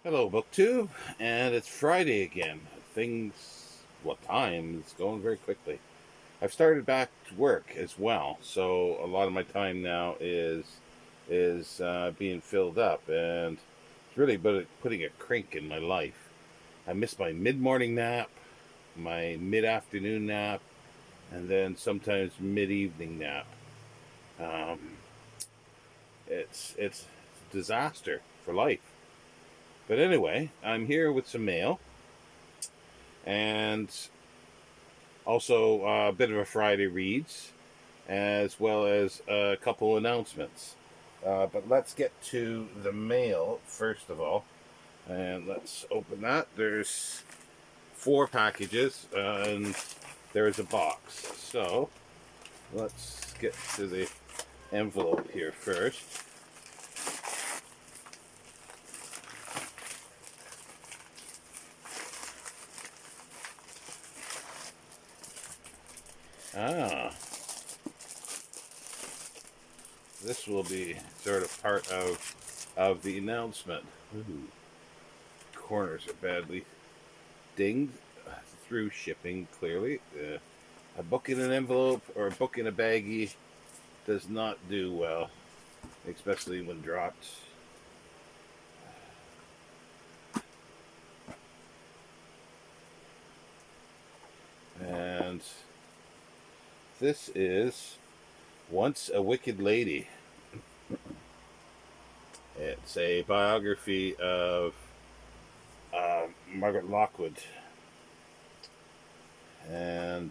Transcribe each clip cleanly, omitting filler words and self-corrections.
Hello, BookTube, and it's Friday again. Time is going very quickly. I've started back to work as well, so a lot of my time now is being filled up, and it's really putting a crank in my life. I miss my mid-morning nap, my mid-afternoon nap, and then sometimes mid-evening nap. Um, it's a disaster for life. But anyway, I'm here with some mail and also a bit of a Friday reads, as well as a couple announcements. But let's get to the mail first of all, and let's open that. There's four packages, and there's a box. So let's get to the envelope here first. Ah, this will be sort of part of the announcement. Ooh, corners are badly dinged through shipping. Clearly, a book in an envelope or a book in a baggie does not do well, especially when dropped. And this is Once a Wicked Lady. It's a biography of Margaret Lockwood. And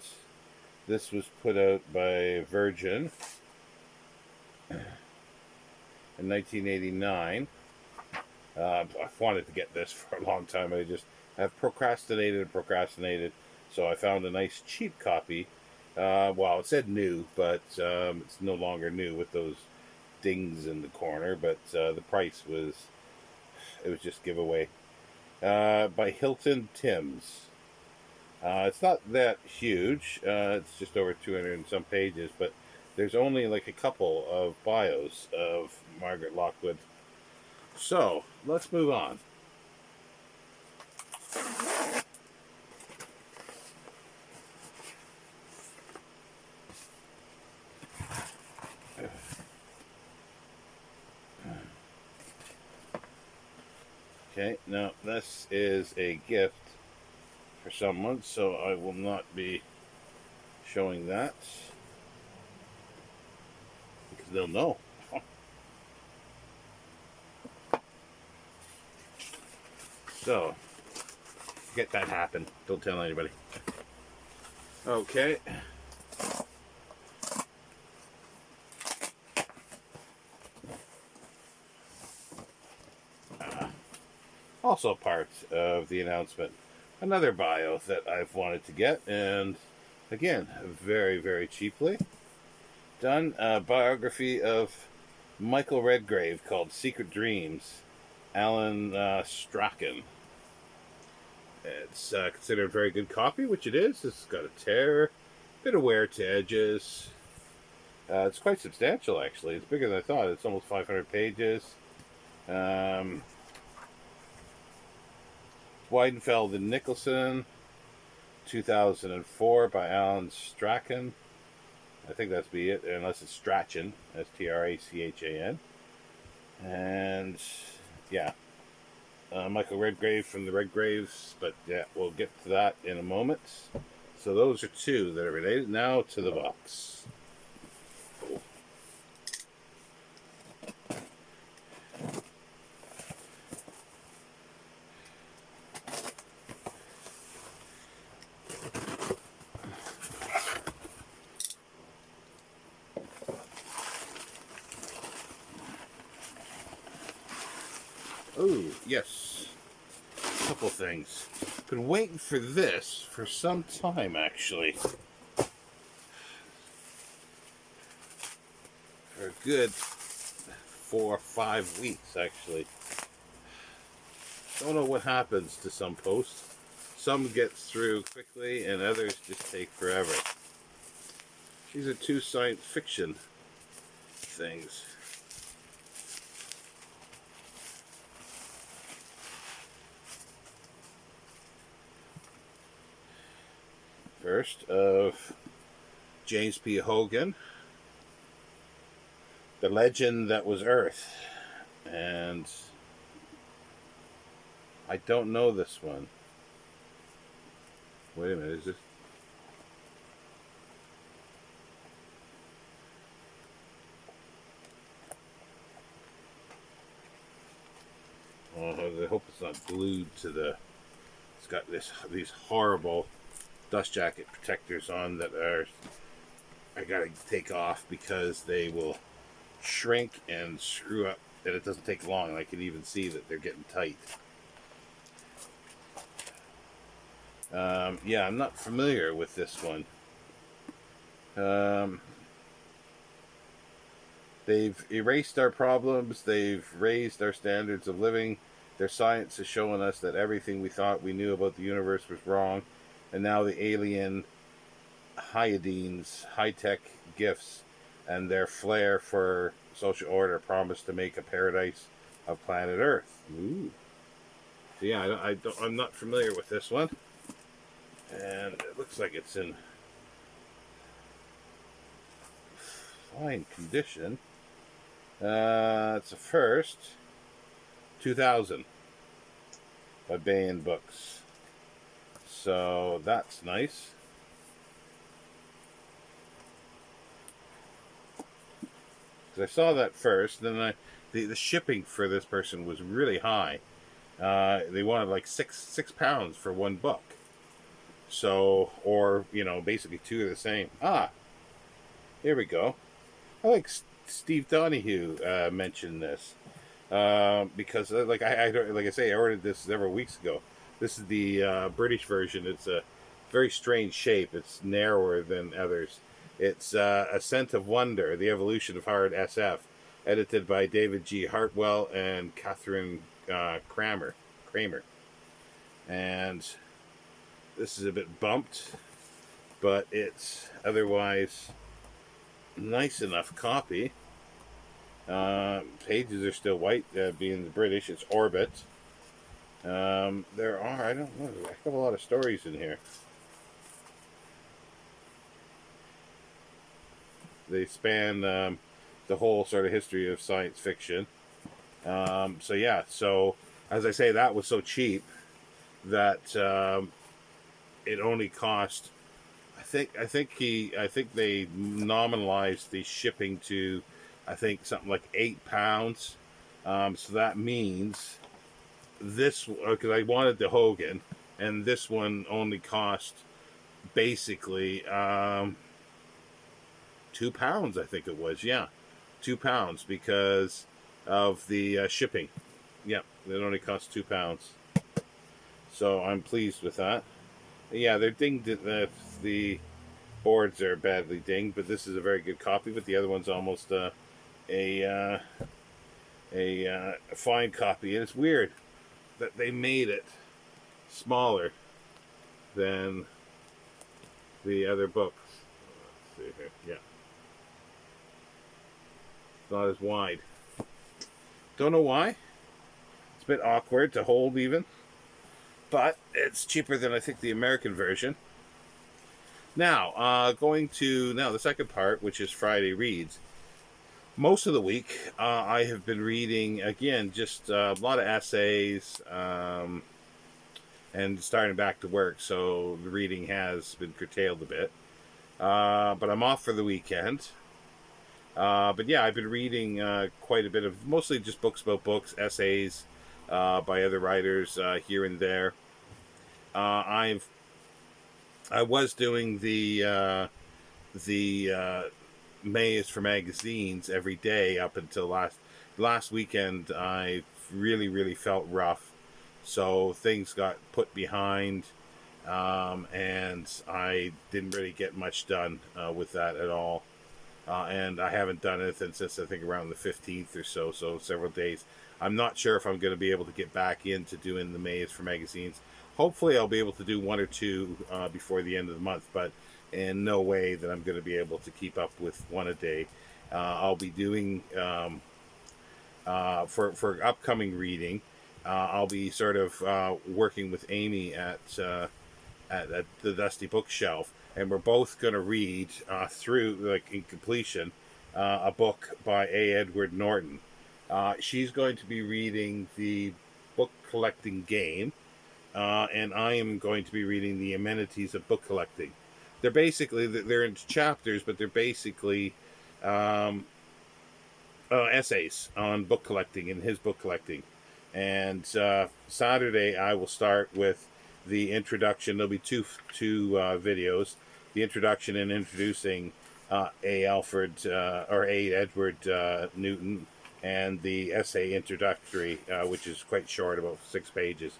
this was put out by Virgin in 1989. I've wanted to get this for a long time. Have procrastinated and procrastinated. So I found a nice cheap copy. Well, it said new, but it's no longer new with those dings in the corner. But the price was just giveaway. By Hilton Timms. It's not that huge. It's just over 200 and some pages, but there's only like a couple of bios of Margaret Lockwood. So let's move on. Okay, now this is a gift for someone, so I will not be showing that because they'll know. So, get that happen. Don't tell anybody. Okay. Also part of the announcement, another bio that I've wanted to get, and again, very, very cheaply done. A biography of Michael Redgrave called Secret Dreams, Alan Strachan. It's considered a very good copy, which it is. It's got a tear, bit of wear to edges. It's quite substantial, actually. It's bigger than I thought. It's almost 500 pages. Um, Weidenfeld and Nicholson, 2004 by Alan Strachan. I think that's be it, unless it's Strachan. That's Trachan. And yeah, Michael Redgrave from the Redgraves, but yeah, we'll get to that in a moment. So those are two that are related. Now to the box. Oh, yes. A couple things. Been waiting for this for some time, actually. For a good 4 or 5 weeks, actually. Don't know what happens to some posts. Some get through quickly, and others just take forever. These are two science fiction things. First of James P. Hogan, The Legend That Was Earth. And I don't know this one. Wait a minute, is this? Oh, I hope it's not glued to the. It's got these horrible dust jacket protectors on that are. I gotta take off because they will shrink and screw up, and it doesn't take long. I can even see that they're getting tight. Yeah, I'm not familiar with this one. They've erased our problems. They've raised our standards of living. Their science is showing us that everything we thought we knew about the universe was wrong. And now the alien hyodines, high-tech gifts, and their flair for social order promise to make a paradise of planet Earth. Ooh. So yeah, I'm not familiar with this one. And it looks like it's in fine condition. It's a first, 2000, by Baen Books. So that's nice. Because I saw that first, then the shipping for this person was really high. They wanted like six pounds for one book. So, or basically two of the same. Here we go. I like Steve Donahue mentioned this because, like I say, I ordered this several weeks ago. This is the British version. It's a very strange shape. It's narrower than others. It's A Scent of Wonder: The Evolution of Hard SF, edited by David G. Hartwell and Catherine Kramer. And this is a bit bumped, but it's otherwise nice enough copy. Pages are still white, being the British. It's Orbit. There are, I don't know, I have a lot of stories in here. They span the whole sort of history of science fiction. So yeah, so as I say, that was so cheap that it only cost. I think they nominalized the shipping to, I think something like £8. So that means this, because I wanted the Hogan, and this one only cost basically £2. I think it was, yeah, £2 because of the shipping. Yeah, it only cost £2. So I'm pleased with that. Yeah, they're dinged. The boards are badly dinged, but this is a very good copy. But the other one's almost a fine copy, and it's weird that they made it smaller than the other books. Let's see here. Yeah, it's not as wide. Don't know why. It's a bit awkward to hold even, but it's cheaper than I think the American version. Now, going to the second part, which is Friday Reads. Most of the week, I have been reading, again, just a lot of essays, and starting back to work, so the reading has been curtailed a bit. But I'm off for the weekend. But yeah, I've been reading quite a bit of, mostly just books about books, essays by other writers here and there. I was doing the May is for magazines every day up until last weekend. I really felt rough, so things got put behind, and I didn't really get much done with that at all. And I haven't done anything since I think around the 15th or so several days. I'm not sure if I'm going to be able to get back into doing the May is for magazines. Hopefully I'll be able to do one or two before the end of the month, but in no way that I'm going to be able to keep up with one a day. I'll be doing, for upcoming reading, I'll be sort of working with Amy at at the dusty bookshelf, and we're both going to read through, like in completion, a book by A. Edward Norton. She's going to be reading the book collecting game, and I am going to be reading the amenities of book collecting. They're in chapters, but they're basically um, essays on book collecting and his book collecting. And Saturday I will start with the introduction. There'll be two videos: the introduction and introducing A. Alfred or A. Edward Newton, and the essay introductory, which is quite short, about 6 pages.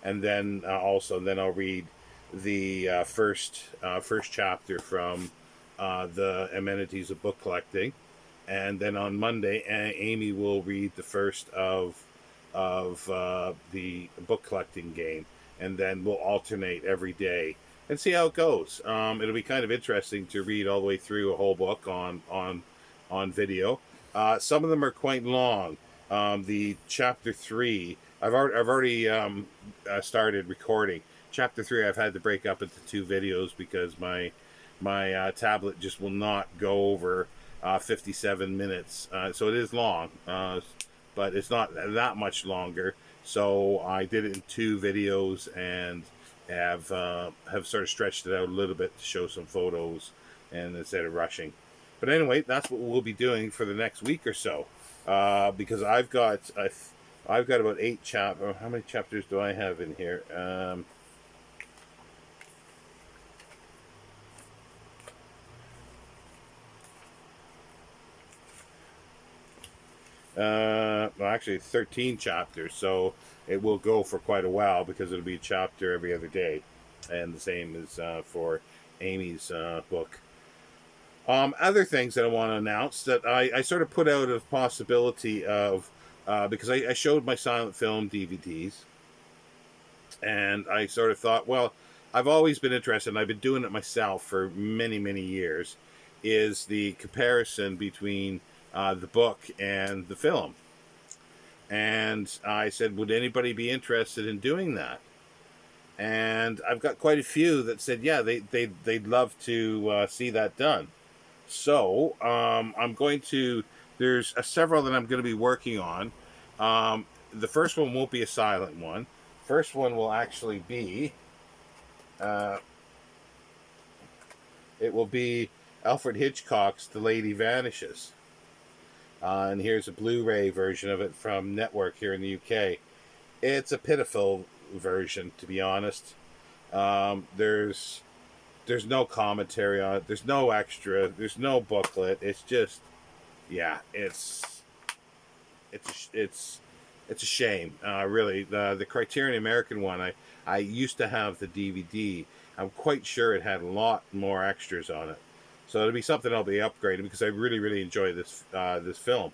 And then then I'll read the first chapter from the amenities of book collecting, and then on Monday, Amy will read the first of the book collecting game, and then we'll alternate every day and see how it goes. It'll be kind of interesting to read all the way through a whole book on video. Some of them are quite long. The chapter 3, I've already started recording. Chapter 3, I've had to break up into 2 videos because my tablet just will not go over 57 minutes. So it is long, but it's not that much longer. So I did it in 2 videos and have sort of stretched it out a little bit to show some photos, and instead of rushing. But anyway, that's what we'll be doing for the next week or so, because I've got about 8 chapters. How many chapters do I have in here? Well, actually 13 chapters, so it will go for quite a while because it'll be a chapter every other day, and the same is for Amy's book. Other things that I want to announce that I sort of put out a possibility of, because I showed my silent film DVDs, and I sort of thought, well, I've always been interested, and I've been doing it myself for many, many years, is the comparison between the book and the film. And I said, would anybody be interested in doing that? And I've got quite a few that said, yeah, they'd love to see that done. So I'm going to, there's several that I'm going to be working on. The first one won't be a silent one. First one will actually be, it will be Alfred Hitchcock's The Lady Vanishes. And here's a Blu-ray version of it from Network here in the UK. It's a pitiful version, to be honest. There's no commentary on it. There's no extra. There's no booklet. It's just, yeah, it's a shame. Really, the Criterion American one. I used to have the DVD. I'm quite sure it had a lot more extras on it. So it'll be something I'll be upgrading because I really, really enjoy this film.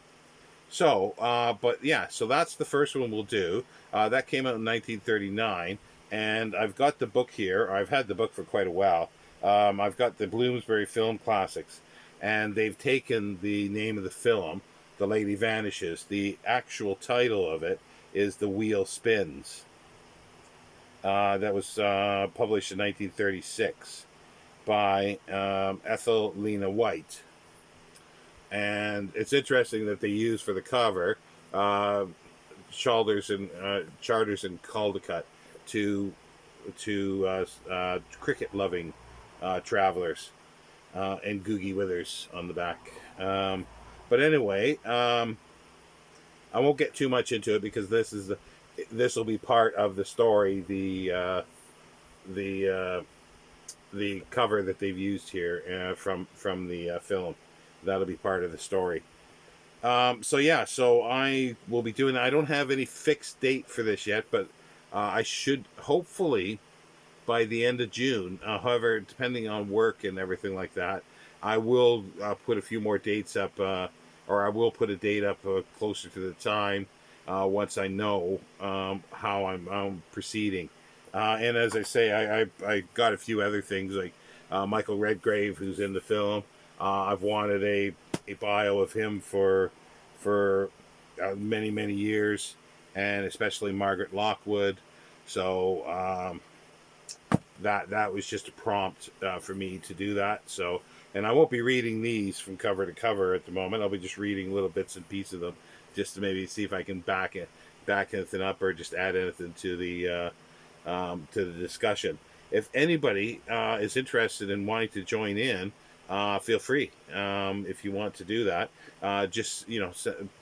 So, but yeah, so that's the first one we'll do. That came out in 1939, and I've got the book here. I've had the book for quite a while. I've got the Bloomsbury Film Classics, and they've taken the name of the film, The Lady Vanishes. The actual title of it is The Wheel Spins. That was published in 1936. By Ethelina White. And it's interesting that they use for the cover Charters and Caldecott, to cricket-loving travelers, and Googie Withers on the back. But anyway, I won't get too much into it because this will be part of the story. The cover that they've used here from the film, that'll be part of the story. So I will be doing that. I don't have any fixed date for this yet, but I should hopefully by the end of June. However, depending on work and everything like that, I will put a few more dates up, or I will put a date up closer to the time once I know how I'm proceeding. And as I say, I got a few other things like Michael Redgrave, who's in the film. I've wanted a bio of him for many, many years, and especially Margaret Lockwood. So that was just a prompt for me to do that. So, and I won't be reading these from cover to cover at the moment. I'll be just reading little bits and pieces of them, just to maybe see if I can back anything up or just add anything to the discussion. If anybody is interested in wanting to join in, feel free. If you want to do that, just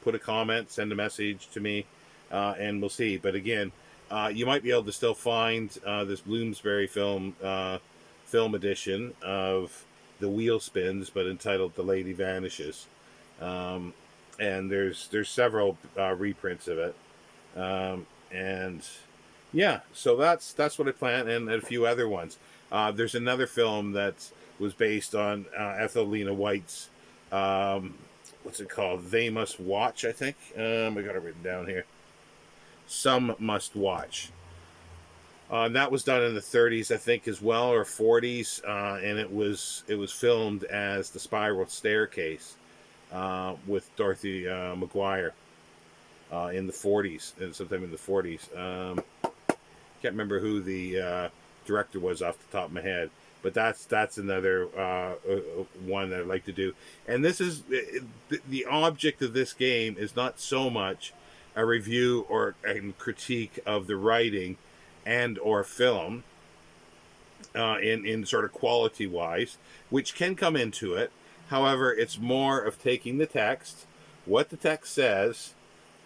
put a comment, send a message to me, and we'll see. But again, you might be able to still find this Bloomsbury film edition of the Wheel Spins, but entitled "The Lady Vanishes," and there's several reprints of it, and yeah, so that's what I plan, and a few other ones. There's another film that was based on Ethelina White's, what's it called? They Must Watch, I think. I got it written down here. Some Must Watch. That was done in the 30s, I think, as well, or 40s, and it was filmed as The Spiral Staircase with Dorothy McGuire in the 40s, and sometime in the 40s. Can't remember who the director was off the top of my head, but that's another one that I'd like to do. And this is the object of this game is not so much a review or a critique of the writing and or film in sort of quality wise, which can come into it. However, it's more of taking the text, what the text says,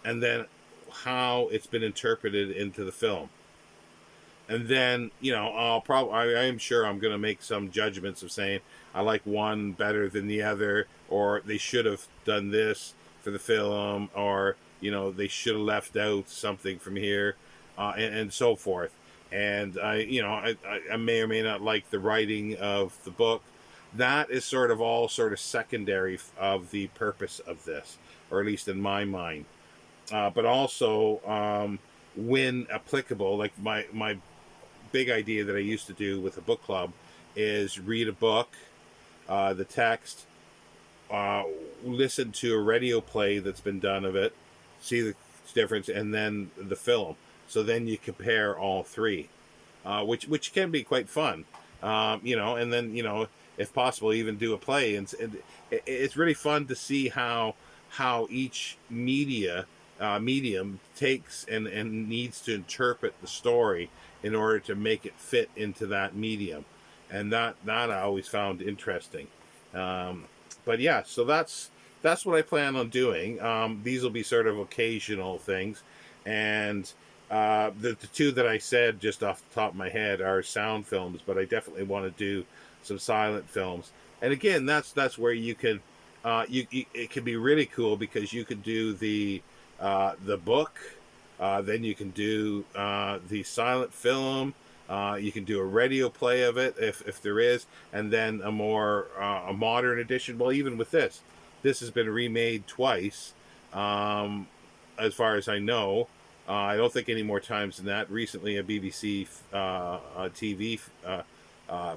and then how it's been interpreted into the film. And then, I am sure I'm going to make some judgments of saying I like one better than the other, or they should have done this for the film, or, they should have left out something from here, and so forth. And I may or may not like the writing of the book. That is all secondary of the purpose of this, or at least in my mind. But also, when applicable, like my big idea that I used to do with a book club is read a book, the text, listen to a radio play that's been done of it, see the difference, and then the film. So then you compare all three, which can be quite fun, and then if possible even do a play, and it's really fun to see how each medium takes and needs to interpret the story in order to make it fit into that medium, and that I always found interesting. But yeah, so that's what I plan on doing. These will be sort of occasional things, and the two that I said just off the top of my head are sound films, but I definitely want to do some silent films. And again, that's where you can it can be really cool, because you could do the book, then you can do the silent film, you can do a radio play of it if there is, and then a more a modern edition. Well, even with this has been remade twice, as far as I know. I don't think any more times than that. Recently, a BBC TV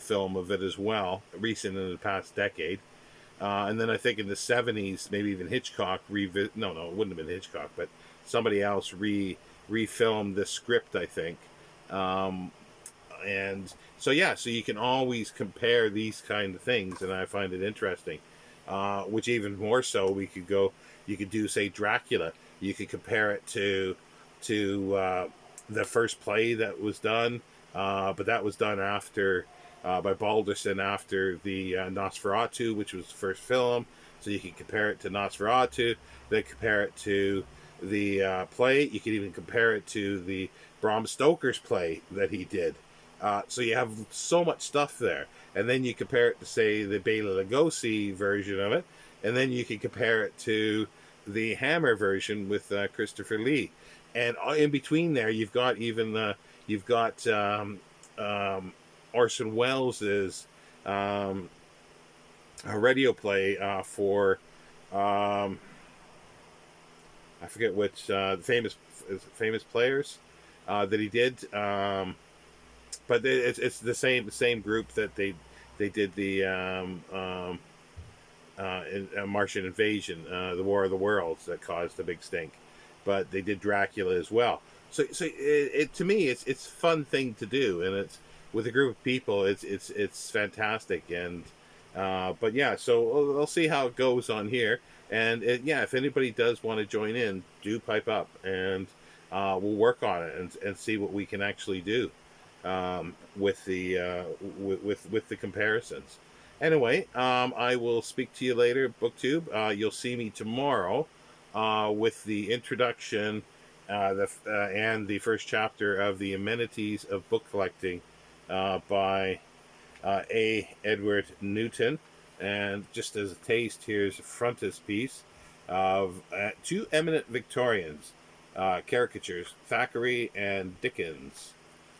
film of it as well, recent in the past decade. And then I think in the 70s, maybe even Hitchcock no, it wouldn't have been Hitchcock, but somebody else refilmed the script, I think. And so, yeah, so you can always compare these kind of things, and I find it interesting. Which even more so, you could do, say, Dracula. You could compare it to the first play that was done, but that was done after by Balderson after the Nosferatu, which was the first film. So you can compare it to Nosferatu, then compare it to the play. You can even compare it to the Bram Stoker's play that he did. So you have so much stuff there. And then you compare it to, say, the Bela Lugosi version of it, and then you can compare it to the Hammer version with Christopher Lee. And in between there, you've got Orson Welles's a radio play for I forget which famous players that he did, but it's the same group that they did the Martian Invasion, the War of the Worlds, that caused the big stink. But they did Dracula as well. So it to me, it's a fun thing to do, and with a group of people, it's fantastic. And but yeah, so we'll see how it goes on here. And yeah, if anybody does want to join in, do pipe up, and we'll work on it and see what we can actually do with the with the comparisons. Anyway, I will speak to you later, BookTube. You'll see me tomorrow with the introduction and the first chapter of the Amenities of Book Collecting by A. Edward Newton. And just as a taste, here's a frontispiece of two eminent Victorians, caricatures, Thackeray and Dickens.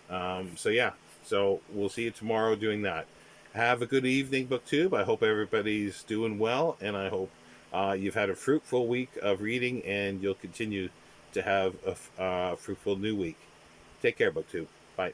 So yeah, so we'll see you tomorrow doing that. Have a good evening, BookTube. I hope everybody's doing well, and I hope you've had a fruitful week of reading, and you'll continue to have a fruitful new week. Take care, BookTube. Bye.